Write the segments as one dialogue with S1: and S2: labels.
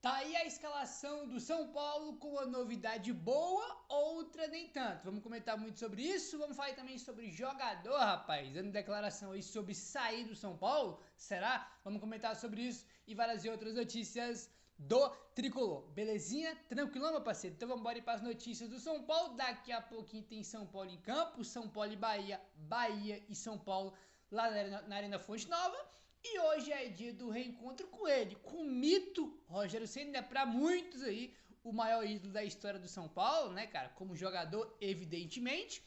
S1: Tá aí a escalação do São Paulo com uma novidade boa, outra nem tanto. Vamos comentar muito sobre isso, vamos falar também sobre jogador, rapaz, dando declaração aí sobre sair do São Paulo, será? Vamos comentar sobre isso e várias outras notícias do Tricolor, belezinha? Tranquilão, meu parceiro? Então vamos embora para as notícias do São Paulo, daqui a pouquinho tem São Paulo em campo, São Paulo e Bahia, Bahia e São Paulo lá na Arena Fonte Nova. E hoje é dia do reencontro com ele, com o mito Rogério Ceni, né? Para muitos aí, o maior ídolo da história do São Paulo, né, cara? Como jogador, evidentemente.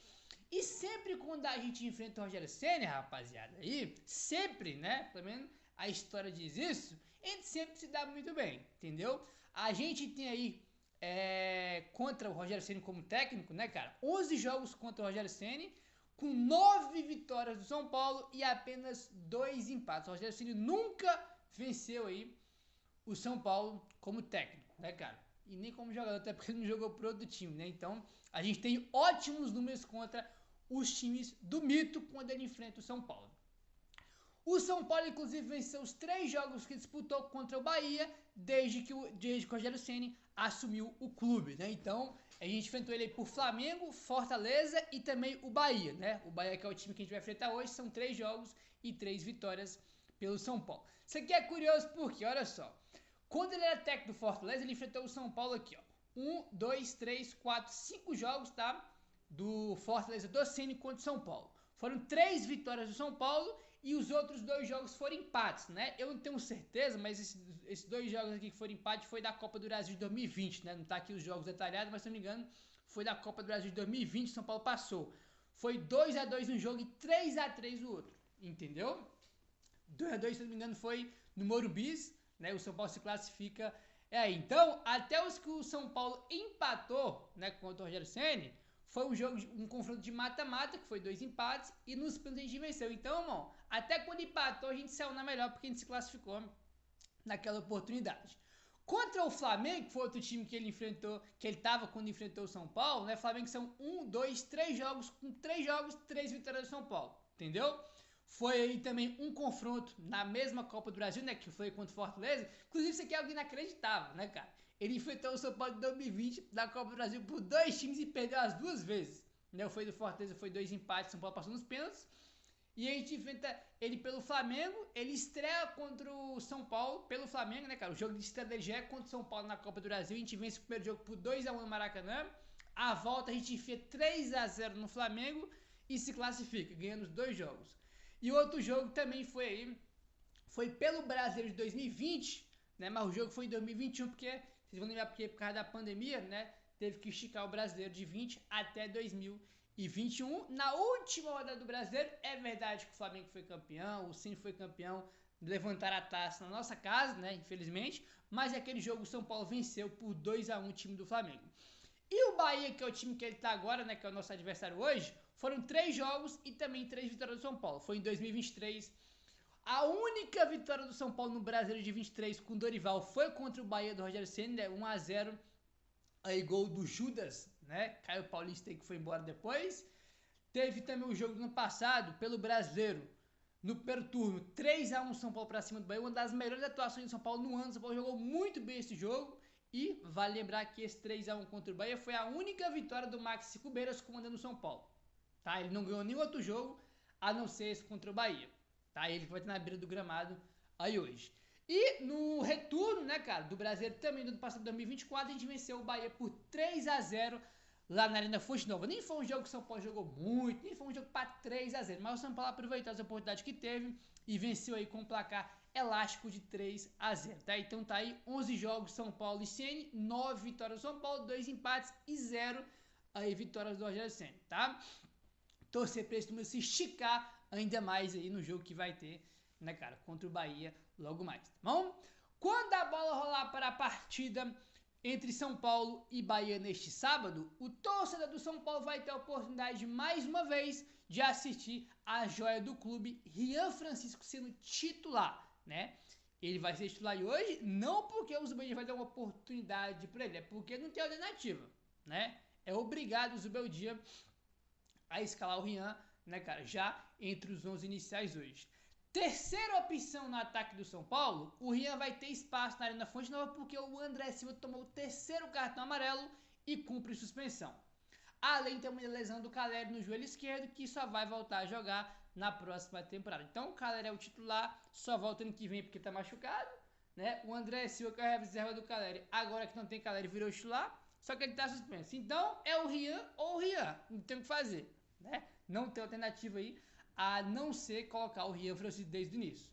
S1: E sempre quando a gente enfrenta o Rogério Ceni, rapaziada, aí, sempre, né? Pelo menos a história diz isso, ele sempre se dá muito bem, entendeu? A gente tem aí contra o Rogério Ceni como técnico, né, cara? 11 jogos contra o Rogério Ceni, com 9 vitórias do São Paulo e apenas 2 empates. O Rogério Ceni nunca venceu aí o São Paulo como técnico, né, cara? E nem como jogador, até porque ele não jogou pro outro time, né? Então, a gente tem ótimos números contra os times do mito quando ele enfrenta o São Paulo. O São Paulo, inclusive, venceu os 3 jogos que disputou contra o Bahia desde que o Rogério Ceni assumiu o clube, né? Então, a gente enfrentou ele por Flamengo, Fortaleza e também o Bahia, né? O Bahia, que é o time que a gente vai enfrentar hoje, são 3 jogos e 3 vitórias pelo São Paulo. Isso aqui é curioso porque, olha só, quando ele era técnico do Fortaleza, ele enfrentou o São Paulo aqui, ó. 5 jogos, tá? Do Fortaleza do Ceni contra o São Paulo. Foram 3 vitórias do São Paulo e os outros 2 jogos foram empates, né? Eu não tenho certeza, mas esses 2 jogos aqui que foram empate foi da Copa do Brasil de 2020, né? Não tá aqui os jogos detalhados, mas se não me engano, foi da Copa do Brasil de 2020, São Paulo passou. Foi 2-2 um jogo e 3-3 o outro, entendeu? 2-2, se não me engano, foi no Morumbis, né? O São Paulo se classifica. Então, até os que o São Paulo empatou, né, contra o Rogério Ceni, foi um jogo, um confronto de mata-mata, que foi 2 empates, e nos pênaltis a gente venceu. Então, irmão, até quando empatou, a gente saiu na melhor, porque a gente se classificou naquela oportunidade. Contra o Flamengo, que foi outro time que ele enfrentou, que ele tava quando enfrentou o São Paulo, né? Flamengo são 3 jogos, com 3 jogos, 3 vitórias do São Paulo, entendeu? Foi aí também um confronto na mesma Copa do Brasil, né? Que foi contra o Fortaleza. Inclusive, isso aqui é algo inacreditável, né, cara? Ele enfrentou o São Paulo em 2020 na Copa do Brasil por 2 times e perdeu as 2 vezes. Né? Foi do Fortaleza, foi 2 empates, São Paulo passou nos pênaltis. E a gente enfrenta ele pelo Flamengo. Ele estreia contra o São Paulo pelo Flamengo, né, cara? O jogo de estreia dele já é contra o São Paulo na Copa do Brasil. A gente vence o primeiro jogo por 2-1 no Maracanã. A volta a gente enfia 3-0 no Flamengo e se classifica, ganhando os 2 jogos. E outro jogo também foi aí, foi pelo Brasileiro de 2020, né? Mas o jogo foi em 2021, porque vocês vão lembrar porque por causa da pandemia, né? Teve que esticar o Brasileiro de 20 até 2021. Na última rodada do Brasileiro, é verdade que o Flamengo foi campeão, o Ceni foi campeão, levantaram a taça na nossa casa, né? Infelizmente, mas aquele jogo o São Paulo venceu por 2-1 o time do Flamengo. E o Bahia, que é o time que ele tá agora, né? Que é o nosso adversário hoje, foram 3 jogos e também 3 vitórias do São Paulo. Foi em 2023. A única vitória do São Paulo no Brasileiro de 23 com o Dorival foi contra o Bahia do Rogério Ceni, né? 1-0. Aí gol do Judas, né? Caio Paulista que foi embora depois. Teve também o jogo do ano passado pelo Brasileiro. No primeiro turno, 3-1 São Paulo para cima do Bahia. Uma das melhores atuações do São Paulo no ano. O São Paulo jogou muito bem esse jogo. E vale lembrar que esse 3-1 contra o Bahia foi a única vitória do Maxi Cubeiras comandando o São Paulo. Tá? Ele não ganhou nenhum outro jogo a não ser esse contra o Bahia. Tá? Ele que vai estar na beira do gramado aí hoje. E no retorno, né, cara, do Brasileiro também do ano passado, 2024, a gente venceu o Bahia por 3-0 lá na Arena Fonte Nova. Nem foi um jogo que o São Paulo jogou muito, nem foi um jogo para 3-0, mas o São Paulo aproveitou as oportunidades que teve e venceu aí com um placar elástico de 3-0, tá? Então tá aí 11 jogos São Paulo e Ceni, 9 vitórias do São Paulo, 2 empates e 0 aí vitórias do Rogério Ceni, tá? Torcer para esse número se esticar ainda mais aí no jogo que vai ter, né, cara, contra o Bahia logo mais, tá bom? Quando a bola rolar para a partida entre São Paulo e Bahia neste sábado, o torcedor do São Paulo vai ter a oportunidade mais uma vez de assistir a joia do clube, Rian Francisco, sendo titular, né? Ele vai ser titular hoje, não porque o Zubeldia vai dar uma oportunidade para ele, é porque não tem alternativa, né? É obrigado o Zubeldia a escalar o Rian, né, cara, já entre os 11 iniciais hoje. Terceira opção no ataque do São Paulo, o Rian vai ter espaço na Arena Fonte Nova porque o André Silva tomou o terceiro cartão amarelo e cumpre suspensão. Além de ter uma lesão do Caleri no joelho esquerdo, que só vai voltar a jogar na próxima temporada. Então o Caleri é o titular, só volta ano que vem porque está machucado, né? O André Silva, que é a reserva do Caleri, agora que não tem Caleri, virou titular, só que ele está suspenso. Então é o Rian ou o Rian, não tem o que fazer, né? Não tem alternativa aí a não ser colocar o Rian Francisco desde o início.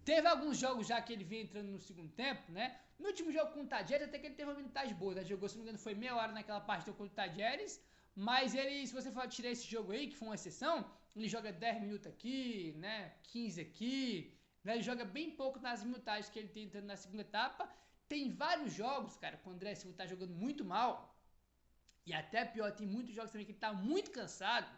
S1: Teve alguns jogos já que ele vinha entrando no segundo tempo, né? No último jogo com o Tadieres, até que ele teve uma minutagem boa, né? Jogou, se não me engano, foi meia hora naquela partida contra o Tadieres, mas ele, se você for tirar esse jogo aí, que foi uma exceção, ele joga 10 minutos aqui, né? 15 aqui, né? Ele joga bem pouco nas minutagens que ele tem entrando na segunda etapa. Tem vários jogos, cara, com o André Silva tá jogando muito mal, e até pior, tem muitos jogos também que ele tá muito cansado.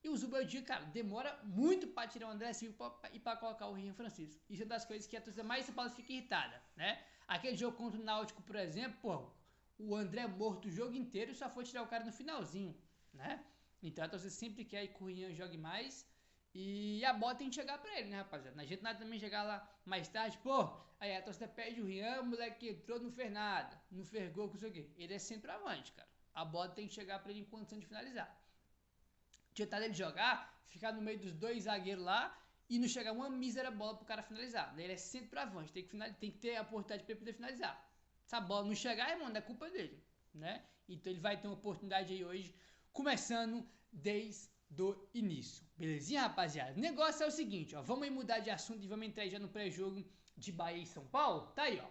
S1: E o Zubeldia, cara, demora muito para tirar o André Silva e para colocar o Rian Francisco. Isso é uma das coisas que a torcida mais São Paulo fica irritada, né? Aquele jogo contra o Náutico, por exemplo, pô, o André morto o jogo inteiro e só foi tirar o cara no finalzinho, né? Então a torcida sempre quer que o Rian jogue mais e a bola tem que chegar pra ele, né, rapaziada? Não adianta nada também chegar lá mais tarde, pô, aí a torcida pede o Rian, o moleque que entrou não fez nada, não fez gol, não sei o quê. Ele é centroavante, cara. A bola tem que chegar pra ele em condição de finalizar. Tentar ele jogar, ficar no meio dos dois zagueiros lá e não chegar uma mísera bola pro cara finalizar. Ele é centroavante, tem que ter a oportunidade para ele poder finalizar. Se a bola não chegar, irmão, não é culpa dele, né? Então ele vai ter uma oportunidade aí hoje, começando desde o início. Belezinha, rapaziada? O negócio é o seguinte, ó, vamos mudar de assunto e vamos entrar já no pré-jogo de Bahia e São Paulo. Tá aí, ó.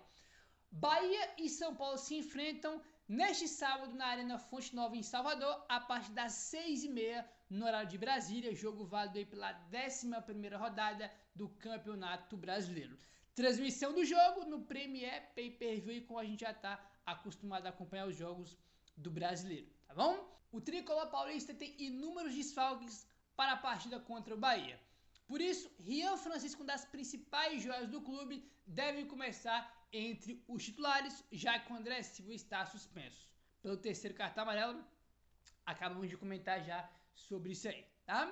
S1: Bahia e São Paulo se enfrentam neste sábado na Arena Fonte Nova em Salvador, a partir das 6h30 no horário de Brasília, jogo válido aí pela 11ª rodada do Campeonato Brasileiro. Transmissão do jogo no Premier Pay-Per-View, como a gente já está acostumado a acompanhar os jogos do Brasileiro, tá bom? O tricolor paulista tem inúmeros desfalques para a partida contra o Bahia. Por isso, Rian Francisco, uma das principais joias do clube, deve começar entre os titulares, já que o André Silva está suspenso pelo terceiro cartão amarelo. Acabamos de comentar já sobre isso aí, tá?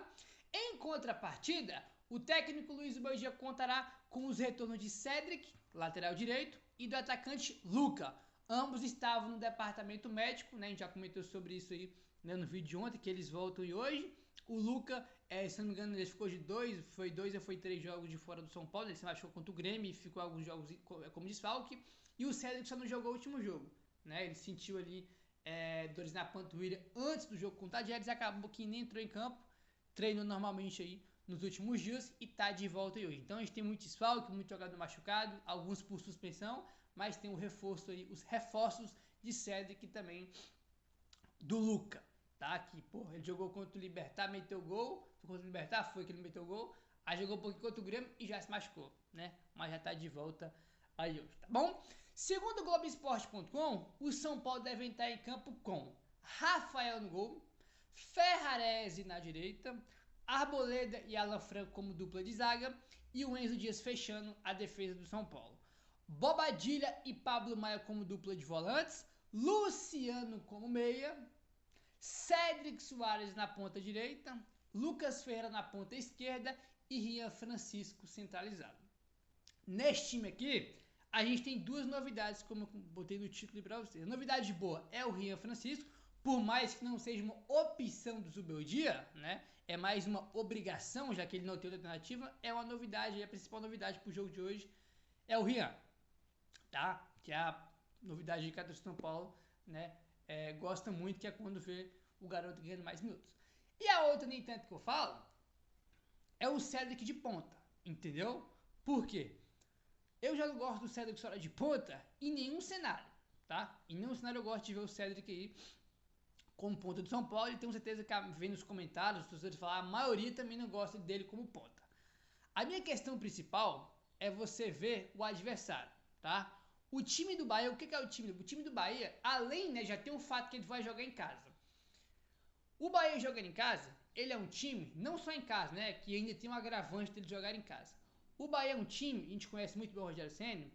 S1: Em contrapartida, o técnico Luiz Ubaldia contará com os retornos de Cedric, lateral direito, e do atacante Luca. Ambos estavam no departamento médico, né? A gente já comentou sobre isso aí, né, no vídeo de ontem, que eles voltam e hoje. O Luca, se não me engano, ele ficou de 2 ou 3 jogos de fora do São Paulo. Ele se machucou contra o Grêmio e ficou alguns jogos como desfalque. E o Cedric só não jogou o último jogo, né? Ele sentiu ali dores na panturrilha antes do jogo com o Tadieres, acabou que nem entrou em campo, treinou normalmente aí nos últimos dias e tá de volta aí hoje. Então a gente tem muito desfalque, muito jogador machucado, alguns por suspensão, mas tem o reforço aí, os reforços de Cedric também do Luca, tá? Que, porra, ele jogou contra o Libertad, meteu gol, foi contra o Libertad, foi que ele meteu gol, aí jogou um pouquinho contra o Grêmio e já se machucou, né? Mas já tá de volta aí hoje, tá bom? Segundo o Globoesporte.com, o São Paulo deve entrar em campo com Rafael no gol, Ferrarese na direita, Arboleda e Alan Franco como dupla de zaga e o Enzo Dias fechando a defesa do São Paulo. Bobadilha e Pablo Maia como dupla de volantes, Luciano como meia, Cedric Soares na ponta direita, Lucas Ferreira na ponta esquerda e Rian Francisco centralizado. Neste time aqui, a gente tem duas novidades, como eu botei no título para vocês. A novidade boa é o Rian Francisco, por mais que não seja uma opção do Zubeldia, né? É mais uma obrigação, já que ele não tem outra alternativa. É uma novidade, a principal novidade para o jogo de hoje é o Rian, tá? Que é a novidade de cada do São Paulo, né? Gosta muito, que é quando vê o garoto ganhando mais minutos. E a outra, nem tanto que eu falo, é o Cedric de ponta, entendeu? Por quê? Eu já não gosto do Cedric fora de ponta em nenhum cenário, tá? Em nenhum cenário eu gosto de ver o Cedric aí como ponta do São Paulo, e tenho certeza que vem nos comentários, os torcedores falar, a maioria também não gosta dele como ponta. A minha questão principal é você ver o adversário, tá? O time do Bahia, o que é o time? O time do Bahia, além, né, já tem o fato que ele vai jogar em casa. O Bahia jogando em casa, ele é um time, não só em casa, né, que ainda tem um agravante dele jogar em casa. O Bahia é um time, a gente conhece muito bem o Rogério Ceni.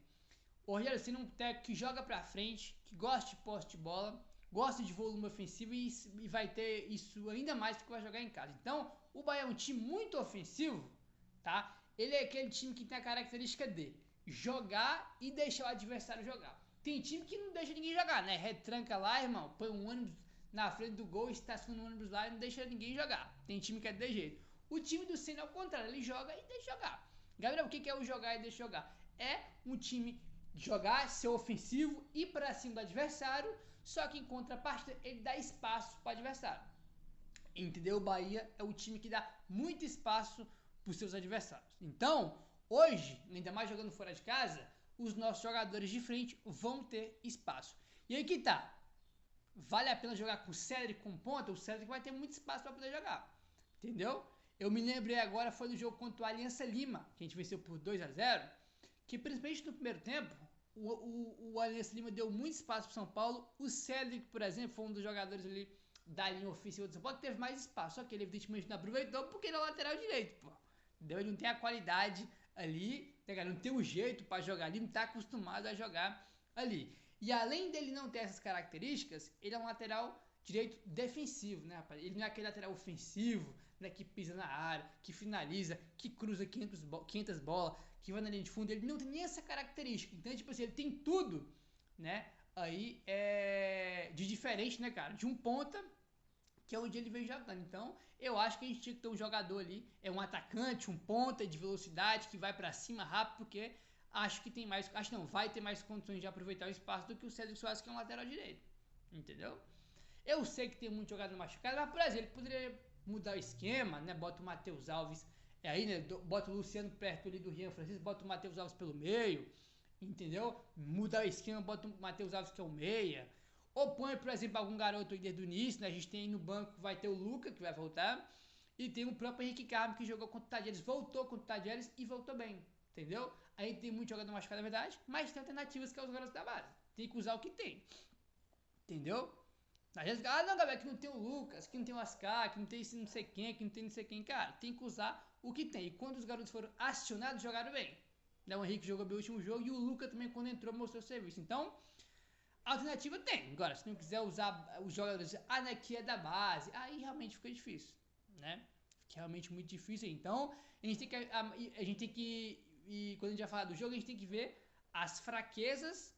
S1: O Rogério Ceni é um técnico que joga pra frente, que gosta de posse de bola, gosta de volume ofensivo e vai ter isso ainda mais porque vai jogar em casa. Então, o Bahia é um time muito ofensivo, tá? ele é aquele time que tem a característica de jogar e deixar o adversário jogar. Tem time que não deixa ninguém jogar, né? Retranca lá, irmão, põe um ônibus na frente do gol, estaciona um ônibus lá e não deixa ninguém jogar. Tem time que é de jeito. O time do Senna é o contrário, ele joga e deixa jogar. Gabriel, o que é o jogar e deixa jogar? É um time jogar, ser ofensivo, ir para cima do adversário, só que em contrapartida ele dá espaço para o adversário. Entendeu? O Bahia é o time que dá muito espaço para os seus adversários. Então, hoje, ainda mais jogando fora de casa, os nossos jogadores de frente vão ter espaço. E aí que tá. Vale a pena jogar com o Cédric com ponta? O Cédric vai ter muito espaço para poder jogar. Entendeu? Eu me lembrei agora, foi no jogo contra o Aliança Lima, que a gente venceu por 2-0, que principalmente no primeiro tempo, o Aliança Lima deu muito espaço para São Paulo. O Cédric, por exemplo, foi um dos jogadores ali da linha ofensiva do São Paulo que teve mais espaço, só que ele evidentemente não aproveitou porque ele é o lateral direito, pô. Entendeu? Ele não tem a qualidade ali, não tem o jeito para jogar ali, não está acostumado a jogar ali. E além dele não ter essas características, ele é um lateral direito defensivo, né, rapaz? Ele não é aquele lateral ofensivo, né, que pisa na área, que finaliza, que cruza 500 bolas, que vai na linha de fundo. Ele não tem nem essa característica. Então, tipo assim, ele tem tudo, né, aí de diferente, né, cara? De um ponta, que é onde ele vem jogando. Então, eu acho que a gente tinha que ter um jogador ali, um atacante, um ponta de velocidade, que vai para cima rápido, porque acho que tem mais, vai ter mais condições de aproveitar o espaço do que o Cédric Soares, que é um lateral direito. Entendeu? Eu sei que tem muito jogador machucado, mas, por exemplo, ele poderia mudar o esquema, né? Bota o Matheus Alves aí, né? Bota o Luciano perto ali do Rian Francisco, bota o Matheus Alves pelo meio, entendeu? Muda o esquema, bota o Matheus Alves, que é o meia. Ou põe, por exemplo, algum garoto aí desde o início, né? A gente tem aí no banco, vai ter o Luca, que vai voltar, e tem o próprio Henrique Carmo, que jogou contra o Tadieres, voltou contra o Tadieres e voltou bem, entendeu? Aí tem muito jogador machucado, na verdade, mas tem alternativas que é os garotos da base. Tem que usar o que tem, entendeu? Às vezes, não, Gabriel, que não tem o Lucas, que não tem o Ascar, que não tem esse não sei quem, que não tem não sei quem. Cara, tem que usar o que tem. E quando os garotos foram acionados, jogaram bem. Né? O Henrique jogou bem o último jogo e o Lucas também, quando entrou, mostrou serviço. Então, a alternativa tem. Agora, se não quiser usar os jogadores, aqui é da base, aí realmente fica difícil, né? Fica realmente muito difícil. Então, a gente tem que, e quando a gente vai falar do jogo, a gente tem que ver as fraquezas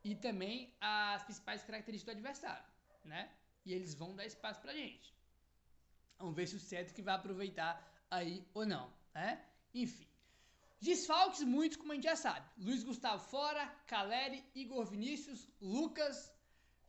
S1: e também as principais características do adversário, né? E eles vão dar espaço pra gente. Vamos ver se o Cédric vai aproveitar aí ou não, né? Enfim. Desfalques muitos, como a gente já sabe. Luiz Gustavo fora, Caleri, Igor Vinícius, Lucas,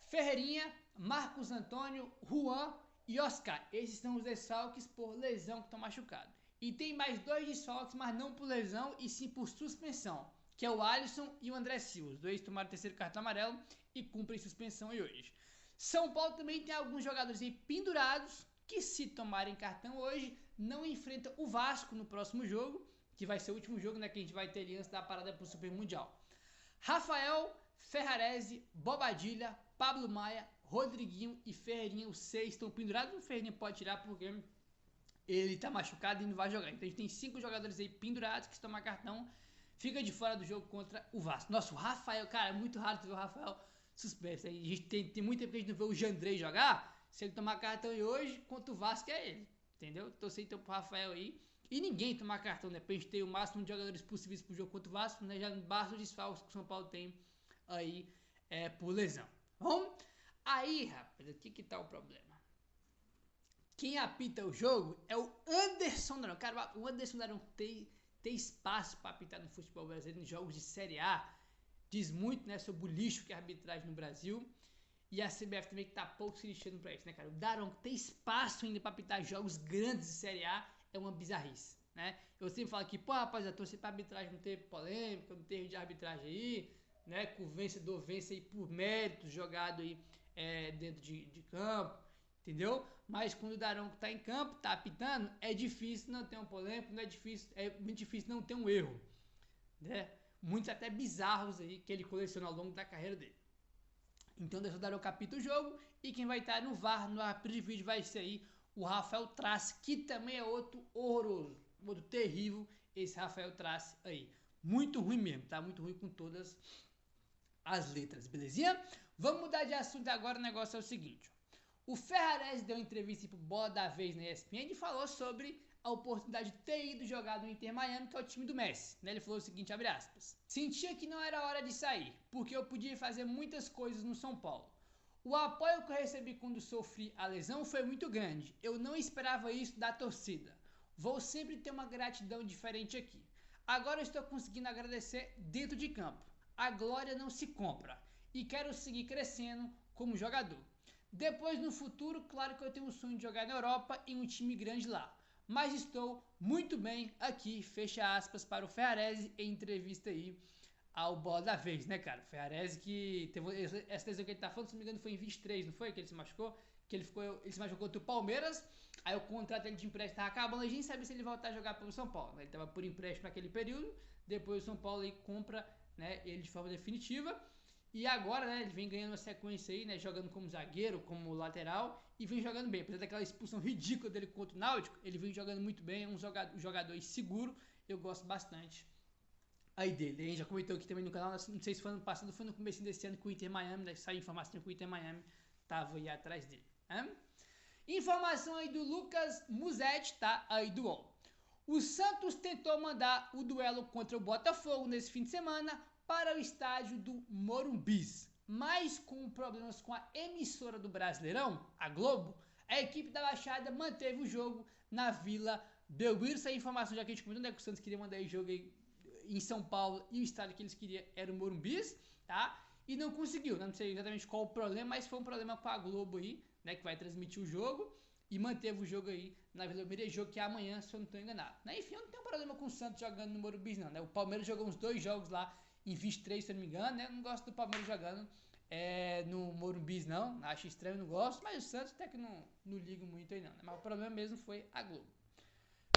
S1: Ferreirinha, Marcos Antônio, Juan e Oscar. Esses são os desfalques por lesão que estão machucados. E tem mais 2 desfalques, mas não por lesão e sim por suspensão, que é o Alisson e o André Silva. Os dois tomaram o 3º cartão amarelo e cumprem suspensão aí hoje. São Paulo também tem alguns jogadores aí pendurados que, se tomarem cartão hoje, não enfrentam o Vasco no próximo jogo, que vai ser o último jogo, né, que a gente vai ter ali antes da parada pro Super Mundial. Rafael, Ferrarese, Bobadilha, Pablo Maia, Rodriguinho e Ferreirinha, os 6 estão pendurados. O Ferreirinha pode tirar porque ele tá machucado e não vai jogar. Então a gente tem 5 jogadores aí pendurados que, se tomar cartão, fica de fora do jogo contra o Vasco. Nossa, o Rafael, cara, é muito raro ver o Rafael suspenso. A gente tem muito tempo que a gente não vê o Jandrei jogar. Se ele tomar cartão aí hoje, contra o Vasco é ele. Entendeu? Torcei então pro Rafael aí. E ninguém tomar cartão, né? Pra gente ter o máximo de jogadores possíveis pro jogo contra o Vasco, né? Já basta o desfalque que o São Paulo tem aí por lesão. Bom, aí, rapaz, aqui que tá o problema. Quem apita o jogo é o Anderson Darão. Cara, o Anderson Darão tem espaço para apitar no futebol brasileiro, em jogos de Série A. Diz muito, né, sobre o lixo que é a arbitragem no Brasil. E a CBF também que tá pouco se lixando pra isso, né, cara? O Darão tem espaço ainda para apitar jogos grandes de Série A. É uma bizarrice, né? Eu sempre falo que, pô, rapaz, eu torci pra arbitragem não ter polêmica, não ter erro de arbitragem aí, né? Que o vencedor vence aí por mérito, jogado aí dentro de campo, entendeu? Mas quando o Darão tá em campo, tá apitando, é difícil não ter uma polêmica, é muito difícil não ter um erro, né? Muitos até bizarros aí que ele coleciona ao longo da carreira dele. Então, deixa eu dar o capítulo do jogo, e quem vai estar no VAR, no árbitro de vídeo, vai ser aí o Rafael Trace, que também é outro horroroso, outro terrível, esse Rafael Trace aí. Muito ruim mesmo, tá? Muito ruim com todas as letras, belezinha? Vamos mudar de assunto agora. O negócio é o seguinte: o Ferrarese deu uma entrevista pro Bola da Vez na ESPN e falou sobre a oportunidade de ter ido jogar no Inter Miami, que é o time do Messi, né? Ele falou o seguinte, abre aspas, sentia que não era hora de sair, porque eu podia fazer muitas coisas no São Paulo. O apoio que eu recebi quando sofri a lesão foi muito grande, eu não esperava isso da torcida. Vou sempre ter uma gratidão diferente aqui. Agora eu estou conseguindo agradecer dentro de campo. A glória não se compra e quero seguir crescendo como jogador. Depois, no futuro, claro que eu tenho o sonho de jogar na Europa em um time grande lá. Mas estou muito bem aqui, fecha aspas para o Ferrarese em entrevista aí ao Bola da Vez, né, cara? O Ferrarese que teve essa lesão que ele tá falando, se não me engano, foi em 23, não foi? Que ele se machucou? Que ele se machucou contra o Palmeiras, aí o contrato dele de empréstimo tava acabando, a gente sabia se ele voltar a jogar pelo São Paulo, né? Ele tava por empréstimo naquele período, depois o São Paulo aí compra, né, ele de forma definitiva, e agora, né, ele vem ganhando uma sequência aí, né, jogando como zagueiro, como lateral, e vem jogando bem, apesar daquela expulsão ridícula dele contra o Náutico, ele vem jogando muito bem, é um jogador aí seguro, eu gosto bastante aí dele. A gente já comentou aqui também no canal, não sei se foi ano passado, foi no começo desse ano com o Inter Miami, né, saiu informação que o Inter Miami tava aí atrás dele, né? Informação aí do Lucas Musetti, tá? Aí do UOL. O Santos tentou mandar o duelo contra o Botafogo nesse fim de semana para o estádio do Morumbis, mas com problemas com a emissora do Brasileirão, a Globo, a equipe da Baixada manteve o jogo na Vila Belmiro. Essa informação já que a gente comentou, né, que o Santos queria mandar o jogo aí em São Paulo e o estádio que eles queriam era o Morumbis, tá? E não conseguiu, né? Não sei exatamente qual o problema, mas foi um problema com a Globo aí, né, que vai transmitir o jogo, e manteve o jogo aí na Vila Belmiro, jogo que é amanhã, se eu não estou enganado. Né? Enfim, eu não tenho problema com o Santos jogando no Morumbi, não, né? O Palmeiras jogou uns 2 jogos lá em 23, se eu não me engano, né? Eu não gosto do Palmeiras jogando no Morumbi, não. Acho estranho, não gosto, mas o Santos até que não ligo muito aí, não. Né? Mas o problema mesmo foi a Globo.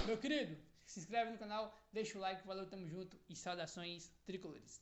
S1: Meu querido, se inscreve no canal, deixa o like, valeu, tamo junto e saudações tricolores.